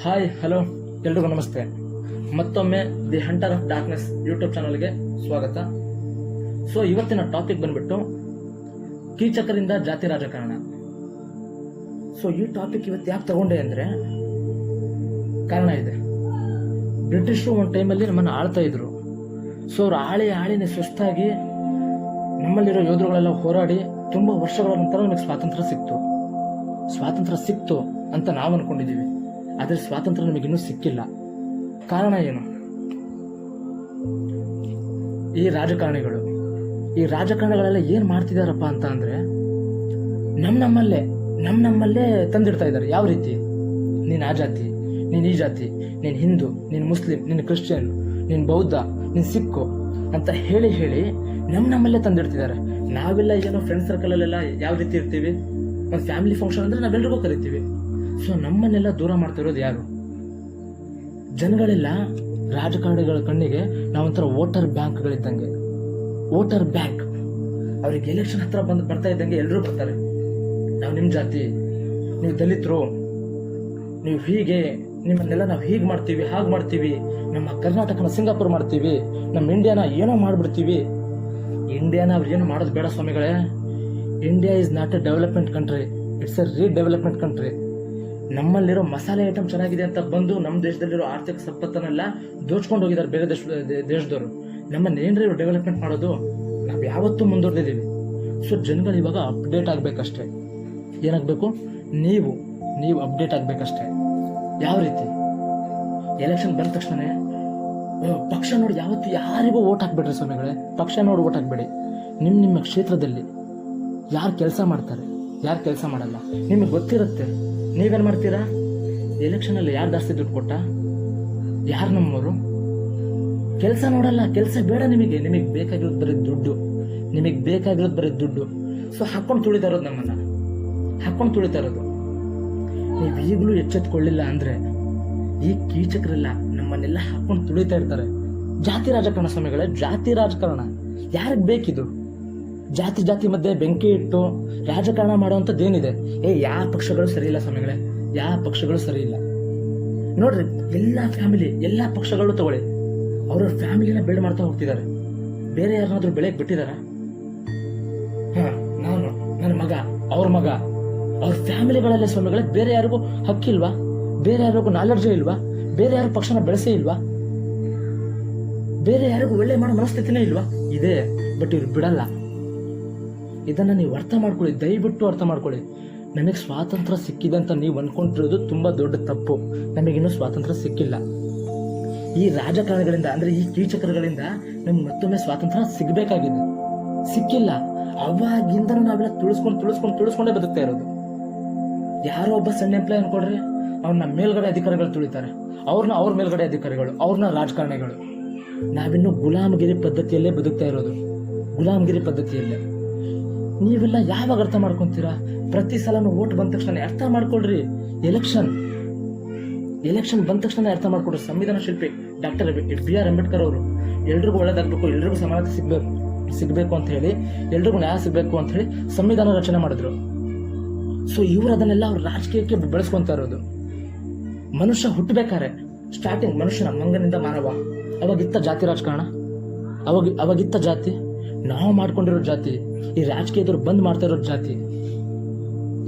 Hi hello ಎಲ್ರಿಗೂ ನಮಸ್ತೆ. ಮತ್ತೊಮ್ಮೆ the hunter of darkness YouTube ಚಾನಲ್ಗೆ ಸ್ವಾಗತ. ಸೊ ಇವತ್ತಿನ ಟಾಪಿಕ್ ಬಂದ್ಬಿಟ್ಟು ಕೀಚಕರಿಂದ ಜಾತಿ ರಾಜಕಾರಣ. ಸೊ ಈ ಟಾಪಿಕ್ ಇವತ್ತು ಯಾಕೆ ತಗೊಂಡೆ ಅಂದರೆ ಕಾರಣ ಇದೆ. ಬ್ರಿಟಿಷರು ಒಂದು ಟೈಮಲ್ಲಿ ನಮ್ಮನ್ನು ಆಳ್ತಾ ಇದ್ರು. ಸೊ ಅವ್ರು ಆಳಿನೇ ಸುಸ್ತಾಗಿ ನಮ್ಮಲ್ಲಿರೋ ಯೋಧರುಗಳೆಲ್ಲ ಹೋರಾಡಿ ತುಂಬ ವರ್ಷಗಳ ನಂತರ ನಮಗೆ ಸ್ವಾತಂತ್ರ್ಯ ಸಿಕ್ತು ಅಂತ ನಾವು ಅನ್ಕೊಂಡಿದ್ದೀವಿ. ಆದರೆ ಸ್ವಾತಂತ್ರ್ಯ ನಮಗಿನ್ನೂ ಸಿಕ್ಕಿಲ್ಲ. ಕಾರಣ ಏನು? ಈ ರಾಜಕಾರಣಿಗಳೆಲ್ಲ ಏನು ಮಾಡ್ತಿದಾರಪ್ಪ ಅಂತ ಅಂದರೆ ನಮ್ಮಲ್ಲೇ ತಂದಿಡ್ತಾ ಇದ್ದಾರೆ. ಯಾವ ರೀತಿ? ನೀನು ಆ ಜಾತಿ, ನೀನು ಈ ಜಾತಿ, ನೀನು ಹಿಂದೂ, ನೀನು ಮುಸ್ಲಿಂ, ನೀನು ಕ್ರಿಶ್ಚಿಯನ್, ನೀನು ಬೌದ್ಧ, ನೀನು ಸಿಕ್ಕು ಅಂತ ಹೇಳಿ ನಮ್ಮಲ್ಲೇ ತಂದಿಡ್ತಿದ್ದಾರೆ. ನಾವೆಲ್ಲ ಏನೋ ಫ್ರೆಂಡ್ ಸರ್ಕಲಲ್ಲೆಲ್ಲ ಯಾವ ರೀತಿ ಇರ್ತೀವಿ, ಒಂದು ಫ್ಯಾಮಿಲಿ ಫಂಕ್ಷನ್ ಅಂದರೆ ನಾವೆಲ್ರಿಗೂ ಕರಿತೀವಿ. ಸೊ ನಮ್ಮನ್ನೆಲ್ಲ ದೂರ ಮಾಡ್ತಿರೋದು ಯಾರು? ಜನಗಳೆಲ್ಲ ರಾಜಕಾರಣಿಗಳ ಕಣ್ಣಿಗೆ ನಾವೊಂಥರ ವೋಟರ್ ಬ್ಯಾಂಕ್ಗಳಿದ್ದಂಗೆ. ವೋಟರ್ ಬ್ಯಾಂಕ್ ಅವ್ರಿಗೆ ಎಲೆಕ್ಷನ್ ಹತ್ರ ಬರ್ತಾ ಇದ್ದಂಗೆ ಎಲ್ಲರೂ ಬರ್ತಾರೆ. ನಾವು ನಿಮ್ಮ ಜಾತಿ, ನೀವು ದಲಿತರು, ನೀವು ಹೀಗೆ, ನಿಮ್ಮನ್ನೆಲ್ಲ ನಾವು ಹೀಗೆ ಮಾಡ್ತೀವಿ, ಹಾಗೆ ಮಾಡ್ತೀವಿ, ನಮ್ಮ ಕರ್ನಾಟಕನ ಸಿಂಗಾಪುರ್ ಮಾಡ್ತೀವಿ, ನಮ್ಮ ಇಂಡಿಯಾನ ಏನೋ ಮಾಡಿಬಿಡ್ತೀವಿ. ಇಂಡಿಯಾನ ಅವ್ರು ಏನು ಮಾಡೋದು ಬೇಡ ಸ್ವಾಮಿಗಳೇ. India is not a development country, it's a redevelopment country. ನಮ್ಮಲ್ಲಿರೋ ಮಸಾಲೆ ಐಟಮ್ ಚೆನ್ನಾಗಿದೆ ಅಂತ ಬಂದು ನಮ್ಮ ದೇಶದಲ್ಲಿರೋ ಆರ್ಥಿಕ ಸಂಪತ್ತನ್ನೆಲ್ಲ ದೋಚ್ಕೊಂಡು ಹೋಗಿದ್ದಾರೆ ಬೇರೆ ದೇಶದವರು. ನಮ್ಮನ್ನ ಏನ್ರಿ ಡೆವಲಪ್ಮೆಂಟ್ ಮಾಡೋದು? ನಾವು ಯಾವತ್ತೂ ಮುಂದುವರೆದಿದ್ದೀವಿ. ಸೊ ಜನಗಳು ಇವಾಗ ಅಪ್ಡೇಟ್ ಆಗಬೇಕಷ್ಟೇ. ಏನಾಗಬೇಕು? ನೀವು ಅಪ್ಡೇಟ್ ಆಗಬೇಕಷ್ಟೇ. ಯಾವ ರೀತಿ? ಎಲೆಕ್ಷನ್ ಬಂದ ತಕ್ಷಣ ಪಕ್ಷ ನೋಡಿ ಯಾವತ್ತು ಯಾರಿಗೂ ಓಟ್ ಹಾಕ್ಬೇಡ್ರಿ ಸ್ವಾಮಿಗಳೇ. ಪಕ್ಷ ನೋಡಿ ಓಟ್ ಹಾಕ್ಬೇಡಿ. ನಿಮ್ಮ ಕ್ಷೇತ್ರದಲ್ಲಿ ಯಾರು ಕೆಲಸ ಮಾಡ್ತಾರೆ, ಯಾರು ಕೆಲಸ ಮಾಡಲ್ಲ ನಿಮಗೆ ಗೊತ್ತಿರುತ್ತೆ. ನೀವೇನು ಮಾಡ್ತೀರಾ? ಎಲೆಕ್ಷನಲ್ಲಿ ಯಾರು ಜಾಸ್ತಿ ದುಡ್ಡು ಕೊಟ್ಟ, ಯಾರು ನಮ್ಮವರು? ಕೆಲಸ ನೋಡಲ್ಲ. ಕೆಲಸ ಬೇಡ ನಿಮಗೆ ಬೇಕಾಗಿರೋದು ಬರೀ ದುಡ್ಡು. ಸೊ ಹಾಕೊಂಡು ತುಳಿತಾ ಇರೋದು, ನಮ್ಮನ್ನ ಹಾಕೊಂಡು ತುಳಿತಾ ಇರೋದು. ನೀವು ಈಗಲೂ ಎಚ್ಚೆತ್ಕೊಳ್ಳಿಲ್ಲ ಅಂದರೆ ಈ ಕೀಚಕರೆಲ್ಲ ನಮ್ಮನ್ನೆಲ್ಲ ಹಾಕೊಂಡು ತುಳಿತಾ ಇರ್ತಾರೆ. ಜಾತಿ ರಾಜಕಾರಣ ಸ್ವಾಮಿಗಳೇ, ಜಾತಿ ರಾಜಕಾರಣ ಯಾರಿಗೆ ಬೇಕಿದು? ಜಾತಿ ಮಧ್ಯೆ ಬೆಂಕಿ ಇಟ್ಟು ರಾಜಕಾರಣ ಮಾಡುವಂಥದ್ದೇನಿದೆ? ಯಾವ ಪಕ್ಷಗಳು ಸರಿ ಇಲ್ಲ ಸ್ವಾಮಿಗಳೇ, ಯಾವ ಪಕ್ಷಗಳು ಸರಿ ಇಲ್ಲ. ನೋಡ್ರಿ, ಎಲ್ಲ ಪಕ್ಷಗಳು ತಗೊಳ್ಳಿ, ಅವ್ರವ್ರ ಫ್ಯಾಮಿಲಿನ ಬಿಲ್ಡ್ ಮಾಡ್ತಾ ಹೋಗ್ತಿದ್ದಾರೆ. ಬೇರೆ ಯಾರನ್ನಾದ್ರೂ ಬೆಳೆಯಕ್ಕೆ ಬಿಟ್ಟಿದಾರ? ನಾನು, ನನ್ನ ಮಗ, ಅವ್ರ ಫ್ಯಾಮಿಲಿಗಳಲ್ಲೇ ಸ್ವಾಮಿಗಳೇ. ಬೇರೆ ಯಾರಿಗೂ ಹಕ್ಕಿಲ್ವಾ? ಬೇರೆ ಯಾರಿಗೂ ನಾಲೆಡ್ಜೇ ಇಲ್ವಾ? ಬೇರೆ ಯಾರು ಪಕ್ಷನ ಬೆಳೆಸೇ ಇಲ್ವಾ? ಬೇರೆ ಯಾರಿಗೂ ಒಳ್ಳೆ ಮಾಡೋ ಮನಸ್ಥಿತಿನೇ ಇಲ್ವಾ? ಇದೆ, ಬಟ್ ಇವ್ರು ಬಿಡಲ್ಲ. ಇದನ್ನ ನೀವು ಅರ್ಥ ಮಾಡ್ಕೊಳ್ಳಿ, ದಯವಿಟ್ಟು ಅರ್ಥ ಮಾಡ್ಕೊಳ್ಳಿ. ನಮಗೆ ಸ್ವಾತಂತ್ರ್ಯ ಸಿಕ್ಕಿದೆ ಅಂತ ನೀವು ಅನ್ಕೊಂಡಿರೋದು ತುಂಬಾ ದೊಡ್ಡ ತಪ್ಪು. ನಮಗಿನ್ನೂ ಸ್ವಾತಂತ್ರ್ಯ ಸಿಕ್ಕಿಲ್ಲ. ಈ ರಾಜಕಾರಣಿಗಳಿಂದ ಅಂದ್ರೆ ಈ ಕೀಚಕರುಗಳಿಂದ ನಮ್ಗೆ ಮತ್ತೊಮ್ಮೆ ಸ್ವಾತಂತ್ರ್ಯ ಸಿಗ್ಬೇಕಾಗಿದೆ, ಸಿಕ್ಕಿಲ್ಲ. ಅವಾಗಿಂದ ನಾವೆಲ್ಲ ತುಳಿಸ್ಕೊಂಡೇ ಬದುಕ್ತಾ ಇರೋದು. ಯಾರೋ ಒಬ್ಬ ಸಣ್ಣ ಎಂಪ್ಲಾಯ್ ಅನ್ಕೊಡ್ರಿ, ಅವ್ರನ್ನ ಮೇಲ್ಗಡೆ ಅಧಿಕಾರಿಗಳು ತುಳಿತಾರೆ, ಅವ್ರ ಮೇಲ್ಗಡೆ ಅಧಿಕಾರಿಗಳು, ಅವ್ರನ್ನ ರಾಜಕಾರಣಿಗಳು. ನಾವಿನ್ನು ಗುಲಾಮಗಿರಿ ಪದ್ಧತಿಯಲ್ಲೇ ಬದುಕ್ತಾ ಇರೋದು, ಗುಲಾಮಗಿರಿ ಪದ್ಧತಿಯಲ್ಲೇ. ನೀವೆಲ್ಲ ಯಾವಾಗ ಅರ್ಥ ಮಾಡ್ಕೊಂತೀರಾ? ಪ್ರತಿ ಸಲನೂ ಓಟ್ ಬಂದ ತಕ್ಷಣ ಅರ್ಥ ಮಾಡ್ಕೊಳ್ರಿ. ಎಲೆಕ್ಷನ್ ಬಂದ ತಕ್ಷಣ ಅರ್ಥ ಮಾಡ್ಕೊಡ್ರಿ. ಸಂವಿಧಾನ ಶಿಲ್ಪಿ ಡಾಕ್ಟರ್ BR ಅಂಬೇಡ್ಕರ್ ಅವರು ಎಲ್ರಿಗೂ ಒಳ್ಳೇದಾಗಬೇಕು, ಎಲ್ರಿಗೂ ಸಮಾನತೆ ಸಿಗಬೇಕು ಅಂತ ಹೇಳಿ, ಎಲ್ರಿಗೂ ನ್ಯಾಯ ಸಿಗಬೇಕು ಅಂತ ಹೇಳಿ ಸಂವಿಧಾನ ರಚನೆ ಮಾಡಿದ್ರು. ಸೊ ಇವರು ಅದನ್ನೆಲ್ಲ ಅವ್ರ ರಾಜಕೀಯಕ್ಕೆ ಬೆಳೆಸ್ಕೊಂತ ಇರೋದು. ಮನುಷ್ಯ ಹುಟ್ಟಬೇಕಾರೆ ಸ್ಟಾರ್ಟಿಂಗ್ ಮನುಷ್ಯನ ಮಂಗನಿಂದ ಮಾನವ, ಅವಾಗಿತ್ತ ಜಾತಿ ರಾಜಕಾರಣ, ಅವಾಗಿತ್ತ ಜಾತಿ, ನಾವು ಮಾಡ್ಕೊಂಡಿರೋ ಜಾತಿ, ಈ ರಾಜಕೀಯದವ್ರು ಬಂದ್ ಮಾಡ್ತಾ ಇರೋ ಜಾತಿ.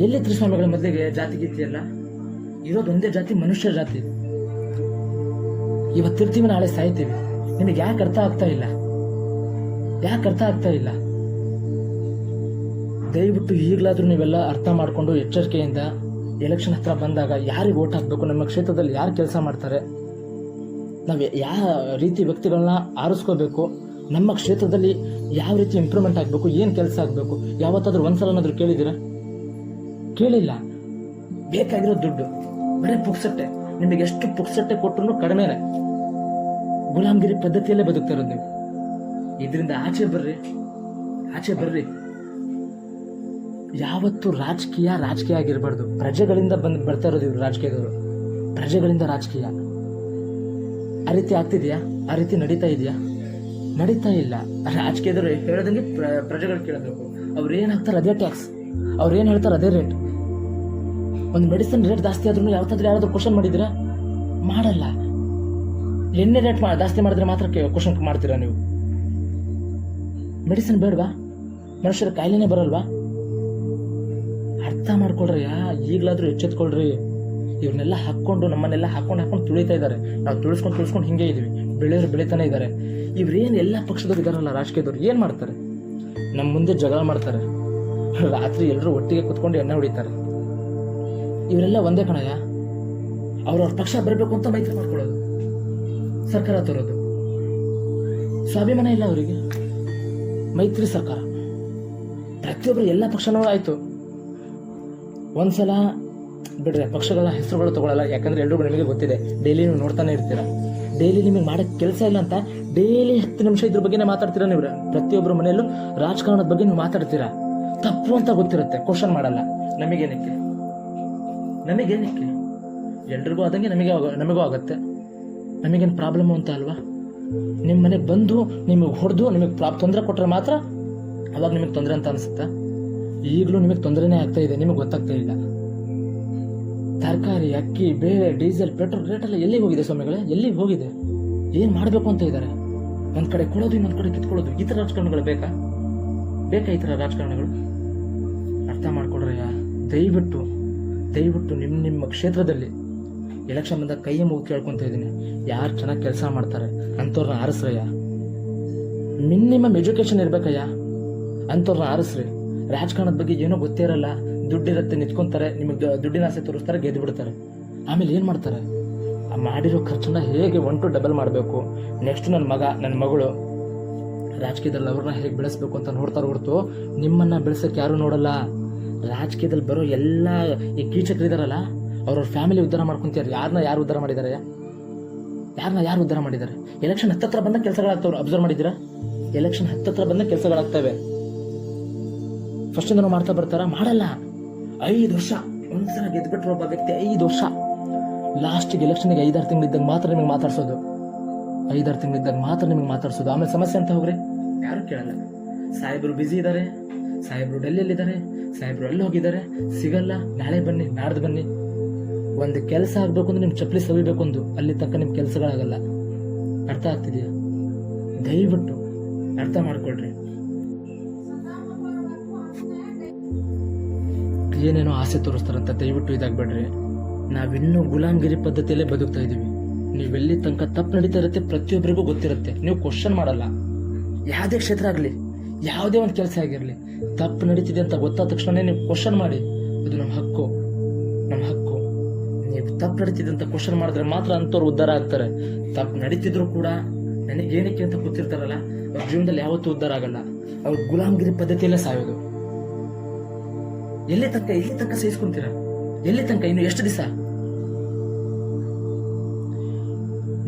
ಎಲ್ಲಿ ಸ್ವಾಮಿಗಳ ಮೊದಲಿಗೆ ಜಾತಿ ಗೀತಿ ಎಲ್ಲ ಇರೋದು ಒಂದೇ ಜಾತಿ, ಮನುಷ್ಯ ಜಾತಿ. ಇವತ್ತಿರ್ತೀವಿ, ನಾಳೆ ಸಾಯ್ತೀವಿ. ನಿಮಗೆ ಯಾಕೆ ಅರ್ಥ ಆಗ್ತಾ ಇಲ್ಲ? ದಯವಿಟ್ಟು ಈಗಲಾದ್ರೂ ನೀವೆಲ್ಲ ಅರ್ಥ ಮಾಡ್ಕೊಂಡು ಎಚ್ಚರಿಕೆಯಿಂದ ಎಲೆಕ್ಷನ್ ಹತ್ರ ಬಂದಾಗ ಯಾರಿಗೆ ಓಟ್ ಹಾಕ್ಬೇಕು, ನಮ್ಮ ಕ್ಷೇತ್ರದಲ್ಲಿ ಯಾರು ಕೆಲಸ ಮಾಡ್ತಾರೆ, ನಾವು ಯಾವ ರೀತಿ ವ್ಯಕ್ತಿಗಳನ್ನ ಆರಿಸ್ಕೋಬೇಕು, ನಮ್ಮ ಕ್ಷೇತ್ರದಲ್ಲಿ ಯಾವ ರೀತಿ ಇಂಪ್ರೂವ್ಮೆಂಟ್ ಆಗಬೇಕು, ಏನು ಕೆಲಸ ಆಗಬೇಕು, ಯಾವತ್ತಾದ್ರೂ ಒಂದ್ಸಲನಾದ್ರೂ ಕೇಳಿಲ್ಲ. ಬೇಕಾಗಿರೋ ದುಡ್ಡು ಬರೀ ಪುಕ್ಸಟ್ಟೆ. ನಿಮಗೆ ಎಷ್ಟು ಪುಕ್ಸಟ್ಟೆ ಕೊಟ್ಟರು ಕಡಿಮೆನೆ. ಗುಲಾಮಗಿರಿ ಪದ್ಧತಿಯಲ್ಲೇ ಬದುಕ್ತಾ ಇರೋದು ನೀವು. ಇದರಿಂದ ಆಚೆ ಬರ್ರಿ. ಯಾವತ್ತು ರಾಜಕೀಯ ಆಗಿರಬಾರ್ದು. ಪ್ರಜೆಗಳಿಂದ ಬರ್ತಾ ಇರೋದು ಇವರು ರಾಜಕೀಯದವರು. ಪ್ರಜೆಗಳಿಂದ ರಾಜಕೀಯ. ಆ ರೀತಿ ಆಗ್ತಿದ್ಯಾ? ಆ ರೀತಿ ನಡೀತಾ ಇಲ್ಲ. ರಾಜಕೀಯದವರು ಹೇಳೋದಂಗೆ ಪ್ರಜೆಗಳು ಕೇಳಬೇಕು. ಅವ್ರು ಏನ್ ಹಾಕ್ತಾರೆ ಅದೇ ಟ್ಯಾಕ್ಸ್, ಅವ್ರು ಏನ್ ಹೇಳ್ತಾರೆ ಅದೇ ರೇಟ್. ಒಂದು ಮೆಡಿಸಿನ್ ರೇಟ್ ಜಾಸ್ತಿ ಆದ್ರೂ ಯಾರಾದ್ರೂ ಕ್ವಶನ್ ಮಾಡಿದ್ದೀರಾ? ಮಾಡಲ್ಲ. ಎಣ್ಣೆ ರೇಟ್ ಜಾಸ್ತಿ ಮಾಡಿದ್ರೆ ಮಾತ್ರ ಕ್ವಶನ್ ಮಾಡ್ತೀರಾ ನೀವು? ಮೆಡಿಸಿನ್ ಬೇಡವಾ? ಮನುಷ್ಯರ ಕಾಯಿಲೆನೇ ಬರಲ್ವಾ? ಅರ್ಥ ಮಾಡ್ಕೊಳ್ರಿ. ಈಗಲಾದ್ರೂ ಎಚ್ಚೆತ್ಕೊಳ್ರಿ. ಇವ್ರನ್ನೆಲ್ಲ ಹಾಕ್ಕೊಂಡು ನಮ್ಮನ್ನೆಲ್ಲ ಹಾಕೊಂಡು ತುಳಿತಾ ಇದ್ದಾರೆ. ನಾವು ತುಳಿಸ್ಕೊಂಡು ಹಿಂಗೆ ಇದೀವಿ. ಬೆಳೆಯೋರು ಬೆಳಿತಾನೆ ಇದ್ದಾರೆ. ಇವ್ರೇನು ಎಲ್ಲ ಪಕ್ಷದವ್ರು ಇದಾರಲ್ಲ, ರಾಜಕೀಯದವ್ರು ಏನು ಮಾಡ್ತಾರೆ? ನಮ್ಮ ಮುಂದೆ ಜಗಳ ಮಾಡ್ತಾರೆ. ರಾತ್ರಿ ಎಲ್ಲರೂ ಒಟ್ಟಿಗೆ ಕುತ್ಕೊಂಡು ಎಣ್ಣೆ ಹೊಡಿತಾರೆ. ಇವರೆಲ್ಲ ಒಂದೇ ಕಣಯ್ಯ. ಅವ್ರವ್ರ ಪಕ್ಷ ಬರಬೇಕು ಅಂತ ಮೈತ್ರಿ ಮಾಡ್ಕೊಳ್ಳೋದು, ಸರ್ಕಾರ ತರೋದು. ಸ್ವಾಭಿಮಾನ ಇಲ್ಲ ಅವರಿಗೆ. ಮೈತ್ರಿ ಸರ್ಕಾರ. ಪ್ರತಿಯೊಬ್ಬರು ಎಲ್ಲ ಪಕ್ಷನೂ ಆಯಿತು. ಒಂದ್ಸಲ ಬಿಡ್ರಿ, ಪಕ್ಷಗಳ ಹೆಸರುಗಳು ತಗೊಳ್ಳಲ್ಲ. ಯಾಕಂದ್ರೆ ಎಲ್ರಿಗೂ ನಿಮಗೆ ಗೊತ್ತಿದೆ, ಡೈಲಿ ನೀವು ನೋಡ್ತಾನೆ ಇರ್ತೀರ. ಡೈಲಿ ನಿಮಗೆ ಮಾಡೋಕ್ಕೆ ಕೆಲಸ ಇಲ್ಲ ಅಂತ ಡೈಲಿ 10 ನಿಮಿಷ ಇದ್ರ ಬಗ್ಗೆನೇ ಮಾತಾಡ್ತೀರಾ ನೀವು. ಪ್ರತಿಯೊಬ್ಬರ ಮನೆಯಲ್ಲೂ ರಾಜಕಾರಣದ ಬಗ್ಗೆ ನೀವು ಮಾತಾಡ್ತೀರಾ. ತಪ್ಪು ಅಂತ ಗೊತ್ತಿರುತ್ತೆ, ಕ್ವಶನ್ ಮಾಡಲ್ಲ. ನಮಗೇನಕ್ಕೆ? ಎಲ್ರಿಗೂ ಆದಂಗೆ ನಮಗೂ ಆಗುತ್ತೆ. ನಮಗೇನು ಪ್ರಾಬ್ಲಮ್ ಅಂತ ಅಲ್ವಾ? ನಿಮ್ಮ ಮನೆಗೆ ಬಂದು ನಿಮಗೆ ಹೊಡೆದು ನಿಮಗೆ ತೊಂದರೆ ಕೊಟ್ಟರೆ ಮಾತ್ರ ಅವಾಗ ನಿಮಗೆ ತೊಂದರೆ ಅಂತ ಅನಿಸುತ್ತಾ? ಈಗಲೂ ನಿಮಗೆ ತೊಂದರೆನೇ ಆಗ್ತಾ ಇದೆ, ನಿಮಗೆ ಗೊತ್ತಾಗ್ತಾ ಇಲ್ಲ. ತರಕಾರಿ, ಅಕ್ಕಿ, ಬೇಳೆ, ಡೀಸೆಲ್, ಪೆಟ್ರೋಲ್ ರೇಟ್ ಎಲ್ಲ ಎಲ್ಲಿಗೆ ಹೋಗಿದೆ ಸ್ವಾಮಿಗಳೇ? ಎಲ್ಲಿಗೆ ಹೋಗಿದೆ? ಏನು ಮಾಡಬೇಕು ಅಂತ ಇದ್ದಾರೆ? ಒಂದು ಕಡೆ ಕೊಡೋದು, ಇನ್ನೊಂದು ಕಡೆ ಕಿತ್ಕೊಳ್ಳೋದು. ಈ ಥರ ರಾಜಕಾರಣಗಳು ಬೇಕಾ ಈ ಥರ ರಾಜಕಾರಣಗಳು? ಅರ್ಥ ಮಾಡ್ಕೊಡ್ರಯ್ಯ. ದಯವಿಟ್ಟು ನಿಮ್ಮ ಕ್ಷೇತ್ರದಲ್ಲಿ ಎಲೆಕ್ಷನ್ ಬಂದಾಗ ಕೈಯ ಮುಗಿ ಕೇಳ್ಕೊತ ಇದ್ದೀನಿ, ಯಾರು ಚೆನ್ನಾಗಿ ಕೆಲಸ ಮಾಡ್ತಾರೆ ಅಂಥವ್ರನ್ನ ಆರಿಸ್ರಯ್ಯ. ಮಿನಿಮಮ್ ಎಜುಕೇಷನ್ ಇರ್ಬೇಕಯ್ಯ, ಅಂಥವ್ರನ್ನ ಆರಿಸ್ರಿ. ರಾಜಕಾರಣದ ಬಗ್ಗೆ ಏನೋ ಗೊತ್ತೇ ಇರಲ್ಲ, ದುಡ್ಡಿರುತ್ತೆ, ನಿಂತ್ಕೊಂತಾರೆ, ನಿಮಗೆ ದುಡ್ಡಿನ ಆಸೆ ತೋರಿಸ್ತಾರೆ, ಗೆದ್ದು ಬಿಡ್ತಾರೆ. ಆಮೇಲೆ ಏನು ಮಾಡ್ತಾರೆ? ಮಾಡಿರೋ ಖರ್ಚನ್ನ ಹೇಗೆ 1 to ಡಬಲ್ ಮಾಡಬೇಕು, ನೆಕ್ಸ್ಟ್ ನನ್ನ ಮಗಳು ರಾಜಕೀಯದಲ್ಲಿ ಅವ್ರನ್ನ ಹೇಗೆ ಬೆಳೆಸ್ಬೇಕು ಅಂತ ನೋಡ್ತಾರೆ ಹೊರತು ನಿಮ್ಮನ್ನು ಬೆಳೆಸೋಕ್ಕೆ ಯಾರೂ ನೋಡಲ್ಲ. ರಾಜಕೀಯದಲ್ಲಿ ಬರೋ ಎಲ್ಲ ಈ ಕೀಚಕರಿದಾರಲ್ಲ, ಅವ್ರವ್ರ ಫ್ಯಾಮಿಲಿ ಉದ್ಧಾರ ಮಾಡ್ಕೊಂತಾರೆ. ಯಾರು ಉದ್ಧಾರ ಮಾಡಿದ್ದಾರೆ? ಯಾರು ಉದ್ಧಾರ ಮಾಡಿದ್ದಾರೆ? ಎಲೆಕ್ಷನ್ ಹತ್ತತ್ರ ಬಂದ ಕೆಲಸಗಳಾಗ್ತವ್ರು. ಅಬ್ಸರ್ವ್ ಮಾಡಿದ್ದೀರಾ? ಎಲೆಕ್ಷನ್ ಹತ್ತತ್ರ ಬಂದ ಕೆಲಸಗಳಾಗ್ತವೆ. ಫಸ್ಟಿಂದ ಮಾಡ್ತಾ ಬರ್ತಾರ? ಮಾಡಲ್ಲ. 5 ವರ್ಷ ಒಂದ್ಸಲ ಗೆದ್ಬಿಟ್ರು ಒಬ್ಬ ವ್ಯಕ್ತಿ. 5 ವರ್ಷ ಲಾಸ್ಟಿಗೆ ಎಲೆಕ್ಷನ್ಗೆ 5-6 ತಿಂಗಳಿದ್ದಾಗ ಮಾತ್ರ ನಿಮಗೆ ಮಾತಾಡ್ಸೋದು. 5-6 ತಿಂಗಳಿದ್ದಾಗ ಮಾತ್ರ ನಿಮಗೆ ಮಾತಾಡ್ಸೋದು. ಆಮೇಲೆ ಸಮಸ್ಯೆ ಅಂತ ಹೋಗ್ರಿ, ಯಾರು ಕೇಳಲ್ಲ. ಸಾಹೇಬರು ಬ್ಯುಸಿ ಇದ್ದಾರೆ, ಸಾಹೇಬರು ಡೆಲ್ಲಿಯಲ್ಲಿದ್ದಾರೆ, ಸಾಹೇಬರು ಅಲ್ಲಿ ಹೋಗಿದ್ದಾರೆ, ಸಿಗಲ್ಲ, ನಾಳೆ ಬನ್ನಿ, ನಾಡ್ದು ಬನ್ನಿ. ಒಂದು ಕೆಲಸ ಆಗ್ಬೇಕು ಅಂದ್ರೆ ನಿಮ್ ಚಪ್ಪಲಿ ಸವಿಬೇಕು, ಅಲ್ಲಿ ತನಕ ನಿಮ್ ಕೆಲಸಗಳಾಗಲ್ಲ. ಅರ್ಥ ಆಗ್ತಿದೆಯಾ? ದಯವಿಟ್ಟು ಅರ್ಥ ಮಾಡ್ಕೊಳ್ರಿ. ಏನೇನೋ ಆಸೆ ತೋರಿಸ್ತಾರಂತ ದಯವಿಟ್ಟು ಇದಾಗ್ಬೇಡ್ರಿ. ನಾವಿನ್ನೂ ಗುಲಾಮ್ಗಿರಿ ಪದ್ಧತಿಯಲ್ಲೇ ಬದುಕ್ತಾ ಇದೀವಿ. ನೀವೆಲ್ಲಿ ತನಕ ತಪ್ಪು ನಡೀತಾ ಇರುತ್ತೆ ಪ್ರತಿಯೊಬ್ಬರಿಗೂ ಗೊತ್ತಿರುತ್ತೆ. ನೀವು ಕ್ವಶನ್ ಮಾಡಲ್ಲ. ಯಾವುದೇ ಕ್ಷೇತ್ರ ಆಗಲಿ, ಯಾವುದೇ ಒಂದು ಕೆಲಸ ಆಗಿರಲಿ, ತಪ್ಪು ನಡೀತಿದೆ ಅಂತ ಗೊತ್ತಾದ ತಕ್ಷಣ ನೀವು ಕ್ವಶನ್ ಮಾಡಿ. ಅದು ನಮ್ಮ ಹಕ್ಕು. ನೀವು ತಪ್ಪು ನಡೀತಿದೆ ಅಂತ ಕ್ವಶನ್ ಮಾಡಿದ್ರೆ ಮಾತ್ರ ಅಂಥವ್ರು ಉದ್ಧಾರ ಆಗ್ತಾರೆ. ತಪ್ಪು ನಡೀತಿದ್ರು ಕೂಡ ನನಗೇನಕ್ಕೆ ಅಂತ ಗೊತ್ತಿರ್ತಾರಲ್ಲ, ಅವ್ರ ಜೀವನದಲ್ಲಿ ಯಾವತ್ತೂ ಉದ್ಧಾರ ಆಗಲ್ಲ. ಅವ್ರು ಗುಲಾಮ್ಗಿರಿ ಪದ್ಧತಿಯಲ್ಲೇ ಸಾಯೋದು. ಎಲ್ಲಿ ತನಕ ಸಹಿಸ್ಕೊಂತೀರಾ? ಎಲ್ಲಿ ತನಕ? ಇನ್ನು ಎಷ್ಟು ದಿವಸ?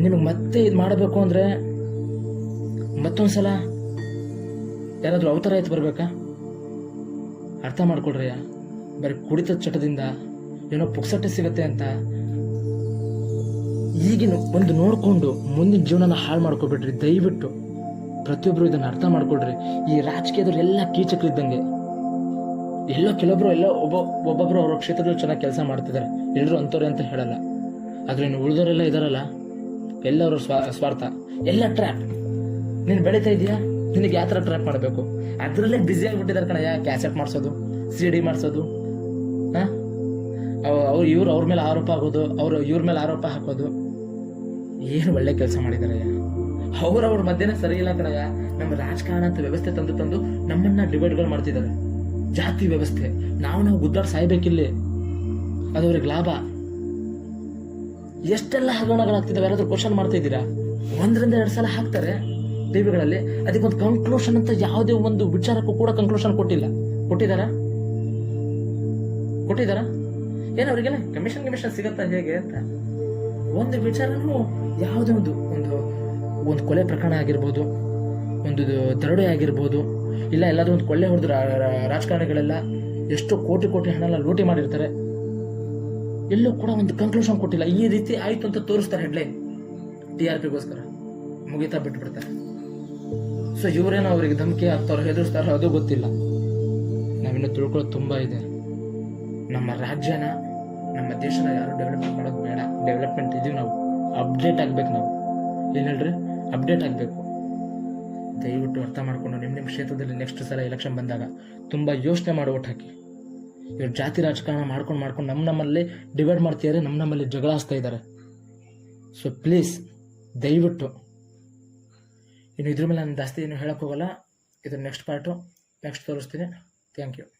ನಿಮಗೆ ಮತ್ತೆ ಇದು ಮಾಡಬೇಕು ಅಂದ್ರೆ ಮತ್ತೊಂದ್ಸಲ ಯಾರಾದ್ರೂ ಅವತಾರ ಆಯ್ತು ಬರ್ಬೇಕಾ? ಅರ್ಥ ಮಾಡ್ಕೊಳ್ರಯ್ಯ. ಬರೀ ಕುಡಿತದ ಚಟದಿಂದ ಏನೋ ಪುಕ್ಸಟ್ಟೆ ಸಿಗತ್ತೆ ಅಂತ ಈಗಿನ ಒಂದು ನೋಡ್ಕೊಂಡು ಮುಂದಿನ ಜೀವನನ ಹಾಳು ಮಾಡ್ಕೊಬಿಡ್ರಿ. ದಯವಿಟ್ಟು ಪ್ರತಿಯೊಬ್ಬರು ಇದನ್ನ ಅರ್ಥ ಮಾಡ್ಕೊಳ್ರಿ. ಈ ರಾಜಕೀಯದವ್ರು ಎಲ್ಲ ಕೀಚಕರಿದ್ದಂಗೆ. ಎಲ್ಲೋ ಕೆಲವೊಬ್ರು ಒಬ್ಬೊಬ್ರು ಅವ್ರ ಕ್ಷೇತ್ರದಲ್ಲಿ ಚೆನ್ನಾಗಿ ಕೆಲಸ ಮಾಡ್ತಿದ್ದಾರೆ. ಎಲ್ಲರೂ ಅಂಥವ್ರೆ ಅಂತ ಹೇಳಲ್ಲ. ಆದ್ರೆ ಇನ್ನು ಉಳಿದವರೆಲ್ಲ ಇದಾರಲ್ಲ, ಎಲ್ಲರೂ ಸ್ವಾರ್ಥ, ಎಲ್ಲ ಟ್ರ್ಯಾಪ್. ನೀನು ಬೆಳೀತಾ ಇದೆಯಾ, ನಿನಗೆ ಯಾವ ಥರ ಟ್ರ್ಯಾಪ್ ಮಾಡಬೇಕು ಅದರಲ್ಲೇ ಬ್ಯುಸಿ ಆಗಿಬಿಟ್ಟಿದ್ದಾರೆ ಕಣಯ್ಯ. ಕ್ಯಾಸೆಟ್ ಮಾಡಿಸೋದು, CD ಮಾಡಿಸೋದು, ಅವ್ರ ಮೇಲೆ ಆರೋಪ ಆಗೋದು, ಇವ್ರ ಮೇಲೆ ಆರೋಪ ಹಾಕೋದು. ಏನು ಒಳ್ಳೆ ಕೆಲಸ ಮಾಡಿದಾರಯ್ಯ. ಅವ್ರ ಮಧ್ಯೆ ಸರಿ ಇಲ್ಲ ಕಣಯ್ಯ. ನಮ್ಮ ರಾಜಕಾರಣ ಅಂತ ವ್ಯವಸ್ಥೆ ತಂದು ನಮ್ಮನ್ನ ಡಿವೈಡ್ಗಳು ಮಾಡ್ತಿದ್ದಾರೆ. ಜಾತಿ ವ್ಯವಸ್ಥೆ, ನಾವು ಗುದ್ದಾಡ್ ಸಾಯ್ಬೇಕಿಲ್ಲಿ, ಅದು ಅವ್ರಿಗೆ ಲಾಭ. ಎಷ್ಟೆಲ್ಲ ಹಗರಣಗಳಾಗ್ತಿದ್ದಾವೆ, ಯಾರಾದ್ರೂ ಕ್ವಶನ್ ಮಾಡ್ತಾ ಇದ್ದೀರಾ? 1-2 ಸಲ ಹಾಕ್ತಾರೆ ಟಿವಿಗಳಲ್ಲಿ. ಅದಕ್ಕೊಂದು ಕನ್ಕ್ಲೂಷನ್ ಅಂತ ಯಾವುದೇ ಒಂದು ವಿಚಾರಕ್ಕೂ ಕೂಡ ಕನ್ಕ್ಲೂಷನ್ ಕೊಟ್ಟಿದ್ದಾರಾ? ಏನು ಅವರಿಗೆಲ್ಲ ಕಮಿಷನ್ ಸಿಗತ್ತಾ ಹೇಗೆ ಅಂತ? ಒಂದು ವಿಚಾರನೂ ಯಾವುದೇ ಒಂದು ಕೊಲೆ ಪ್ರಕರಣ ಆಗಿರ್ಬೋದು, ಒಂದು ದರೋಡೆ ಆಗಿರ್ಬೋದು, ಇಲ್ಲ ಎಲ್ಲಾದ್ರೂ ಒಂದು ಕೊಳ್ಳೆ ಹೊಡೆದು ರಾಜಕಾರಣಿಗಳೆಲ್ಲ ಎಷ್ಟೋ ಕೋಟಿ ಹಣ ಎಲ್ಲ ಲೂಟಿ ಮಾಡಿರ್ತಾರೆ. ಎಲ್ಲೂ ಕೂಡ ಒಂದು ಕನ್ಕ್ಲೂಷನ್ ಕೊಟ್ಟಿಲ್ಲ. ಈ ರೀತಿ ಆಯ್ತು ಅಂತ ತೋರಿಸ್ತಾರೆ ಹೆಡ್ಲೈನ್, TRPಗೋಸ್ಕರ ಮುಗಿತಾ ಬಿಟ್ಬಿಡ್ತಾರೆ. ಸೊ ಇವರೇನೋ ಅವ್ರಿಗೆ ಧಮಕಿ ಹಾಕ್ತಾರೋ ಹೆದರ್ಸ್ತಾರೋ ಅದು ಗೊತ್ತಿಲ್ಲ. ನಾವಿನ್ನು ತಿಳ್ಕೊಳ್ಳೋದು ತುಂಬಾ ಇದೆ. ನಮ್ಮ ರಾಜ್ಯನ, ನಮ್ಮ ದೇಶನ ಯಾರು ಡೆವಲಪ್ಮೆಂಟ್ ಮಾಡೋದು ಬೇಡ. ಡೆವಲಪ್ಮೆಂಟ್ ಇದೀವಿ ನಾವು. ಅಪ್ಡೇಟ್ ಆಗ್ಬೇಕು ನಾವು. ಏನು ಹೇಳ್ರಿ, ಅಪ್ಡೇಟ್ ಆಗಬೇಕು. ದಯವಿಟ್ಟು ಅರ್ಥ ಮಾಡಿಕೊಂಡು ನಿಮ್ಮ ಕ್ಷೇತ್ರದಲ್ಲಿ ನೆಕ್ಸ್ಟ್ ಸಲ ಎಲೆಕ್ಷನ್ ಬಂದಾಗ ತುಂಬ ಯೋಚನೆ ಮಾಡಿ ಓಟ್ ಹಾಕಿ. ಇವ್ರು ಜಾತಿ ರಾಜಕಾರಣ ಮಾಡ್ಕೊಂಡು ನಮ್ಮಲ್ಲಿ ಡಿವೈಡ್ ಮಾಡ್ತಿದ್ದಾರೆ, ನಮ್ಮಲ್ಲಿ ಜಗಳ ಹಚ್ತಾ ಇದ್ದಾರೆ. ಸೊ ಪ್ಲೀಸ್ ದಯವಿಟ್ಟು ಇನ್ನು ಇದ್ರ ಮೇಲೆ ನಾನು ಜಾಸ್ತಿ ಏನು ಹೇಳೋಕ್ಕೋಗಲ್ಲ. ಇದು ನೆಕ್ಸ್ಟ್ ಪಾರ್ಟು ನೆಕ್ಸ್ಟ್ ತೋರಿಸ್ತೀನಿ. Thank you.